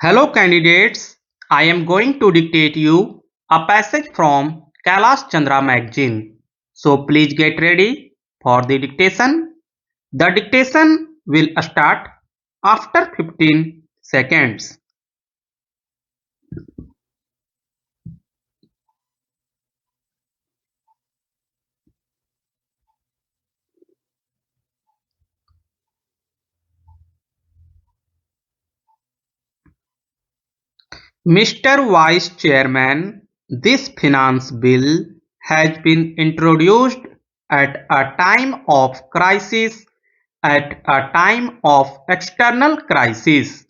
Hello candidates, I am going to dictate you a passage from Kailash Chandra magazine. So please get ready for the dictation. The dictation will start after 15 seconds. Mr. Vice Chairman, this finance bill has been introduced at a time of crisis, at a time of external crisis.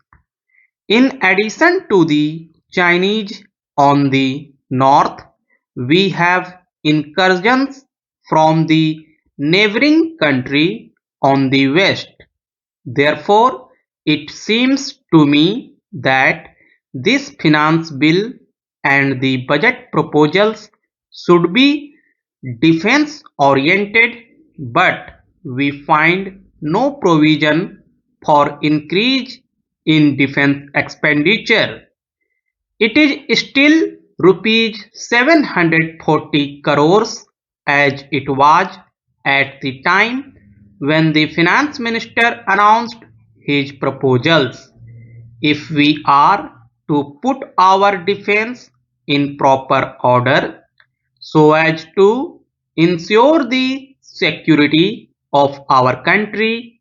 In addition to the Chinese on the north, we have incursions from the neighboring country on the west. Therefore, it seems to me that this finance bill and the budget proposals should be defense oriented, but we find no provision for increase in defense expenditure. It is still rupees 740 crores as it was at the time when the finance minister announced his proposals. If we are to put our defense in proper order so as to ensure the security of our country,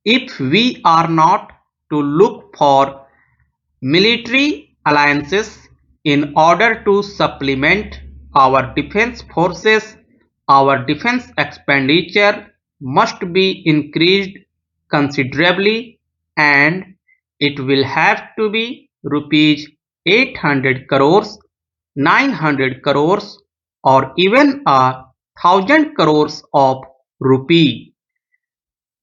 if we are not to look for military alliances in order to supplement our defense forces, our defense expenditure must be increased considerably, and it will have to be rupees 800 crores, 900 crores, or even 1,000 crores of rupee.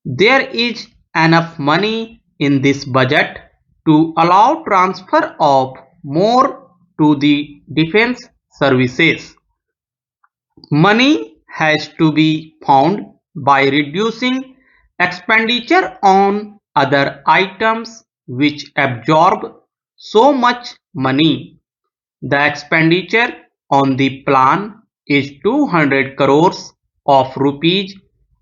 There is enough money in this budget to allow transfer of more to the defense services. Money has to be found by reducing expenditure on other items which absorb so much money. The expenditure on the plan is 200 crores of rupees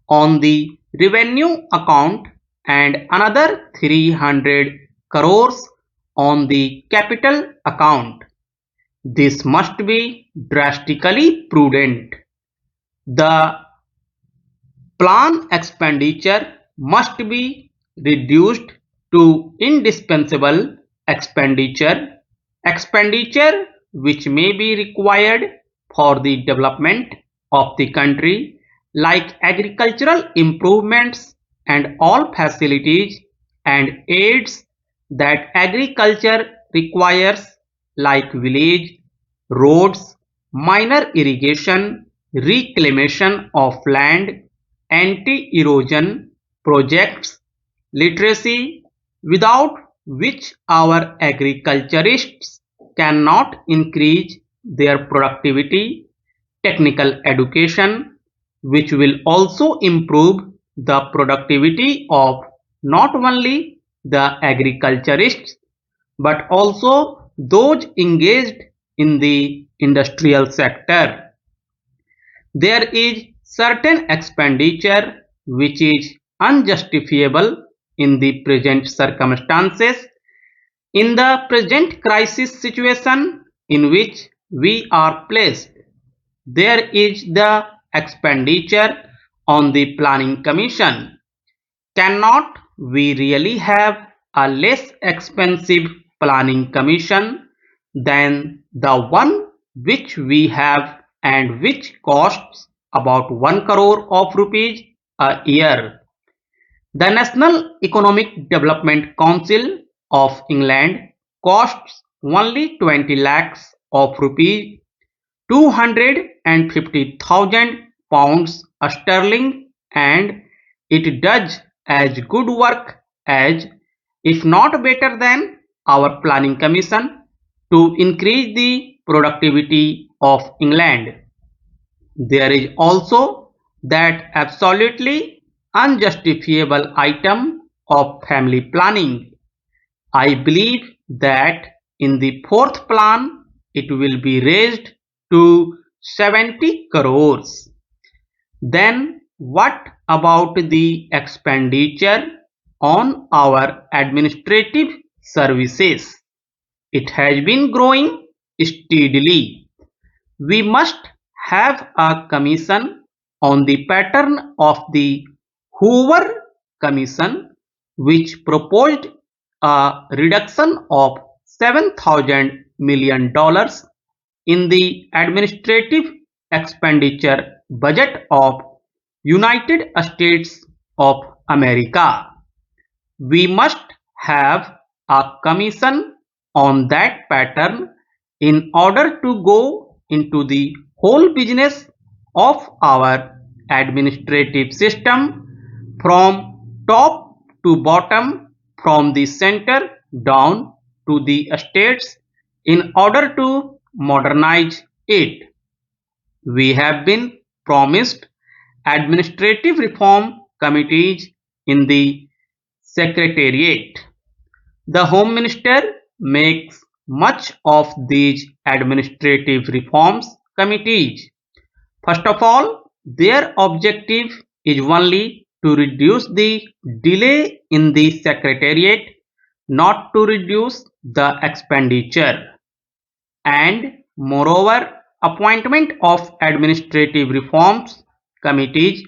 on the revenue account and another 300 crores on the capital account. This must be drastically prudent. The plan expenditure must be reduced to indispensable expenditure, expenditure which may be required for the development of the country, like agricultural improvements and all facilities and aids that agriculture requires, like village roads, minor irrigation, reclamation of land, anti-erosion projects, literacy, without which our agriculturists cannot increase their productivity, technical education, which will also improve the productivity of not only the agriculturists but also those engaged in the industrial sector. There is certain expenditure which is unjustifiable in the present circumstances. In the present crisis situation in which we are placed, there is the expenditure on the planning commission. Cannot we really have a less expensive planning commission than the one which we have and which costs about 1 crore of rupees a year? The National Economic Development Council of England costs only 20 lakhs of rupees, 250,000 pounds sterling, and it does as good work as, if not better than, our planning commission to increase the productivity of England. There is also that absolutely unjustifiable item of family planning. I believe that in the fourth plan it will be raised to 70 crores. Then what about the expenditure on our administrative services? It has been growing steadily. We must have a commission on the pattern of the Hoover Commission, which proposed a reduction of $7,000 million in the administrative expenditure budget of United States of America. We must have a commission on that pattern in order to go into the whole business of our administrative system from top to bottom, from the center down to the states, in order to modernize it. We have been promised administrative reform committees in the Secretariat. The Home Minister makes much of these administrative reforms committees. First of all, their objective is only to reduce the delay in the Secretariat, not to reduce the expenditure. And moreover, appointment of administrative reforms committees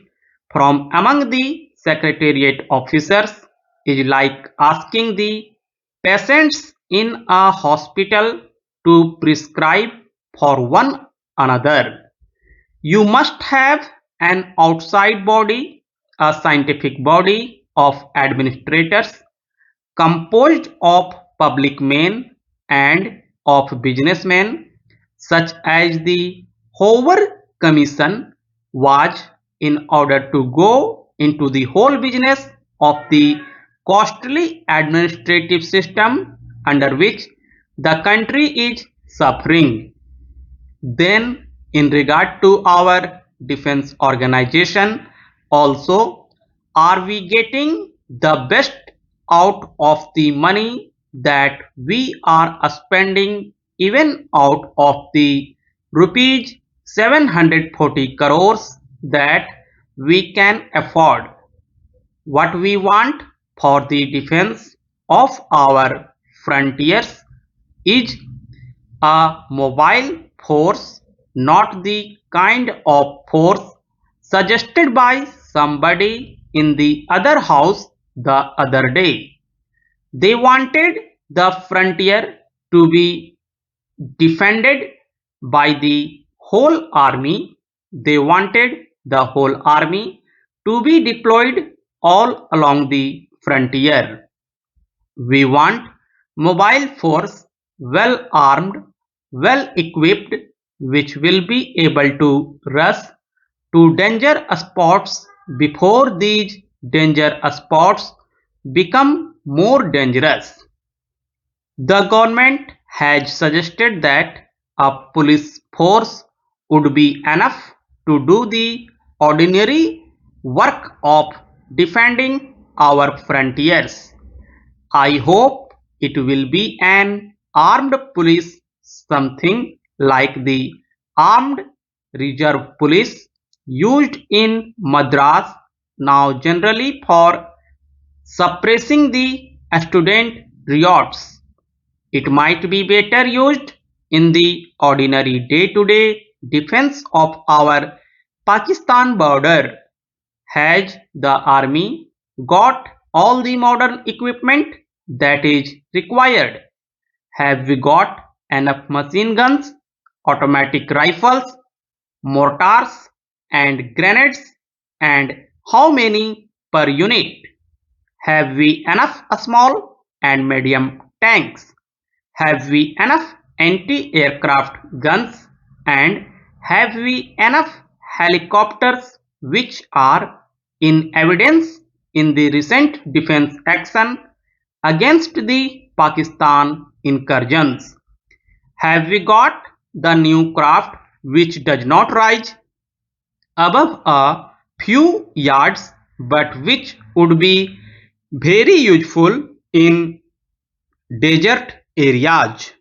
from among the Secretariat officers is like asking the patients in a hospital to prescribe for one another. You must have an outside body, a scientific body of administrators composed of public men and of businessmen, such as the Hoover Commission was, in order to go into the whole business of the costly administrative system under which the country is suffering. Then, in regard to our defense organization, also, are we getting the best out of the money that we are spending, even out of the rupees 740 crores that we can afford? What we want for the defense of our frontiers is a mobile force, not the kind of force suggested by somebody in the other house the other day. They wanted the frontier to be defended by the whole army. They wanted the whole army to be deployed all along the frontier. We want mobile force, well armed, well equipped, which will be able to rush to danger spots before these danger spots become more dangerous. The government has suggested that a police force would be enough to do the ordinary work of defending our frontiers. I hope it will be an armed police, something like the armed reserve police used in Madras now generally for suppressing the student riots. It might be better used in the ordinary day-to-day defense of our Pakistan border. Has the army got all the modern equipment that is required? Have we got enough machine guns, automatic rifles, mortars and grenades, and how many per unit? Have we enough small and medium tanks? Have we enough anti-aircraft guns, and have we enough helicopters, which are in evidence in the recent defense action against the Pakistan incursions? Have we got the new craft which does not rise above a few yards, but which would be very useful in desert areas.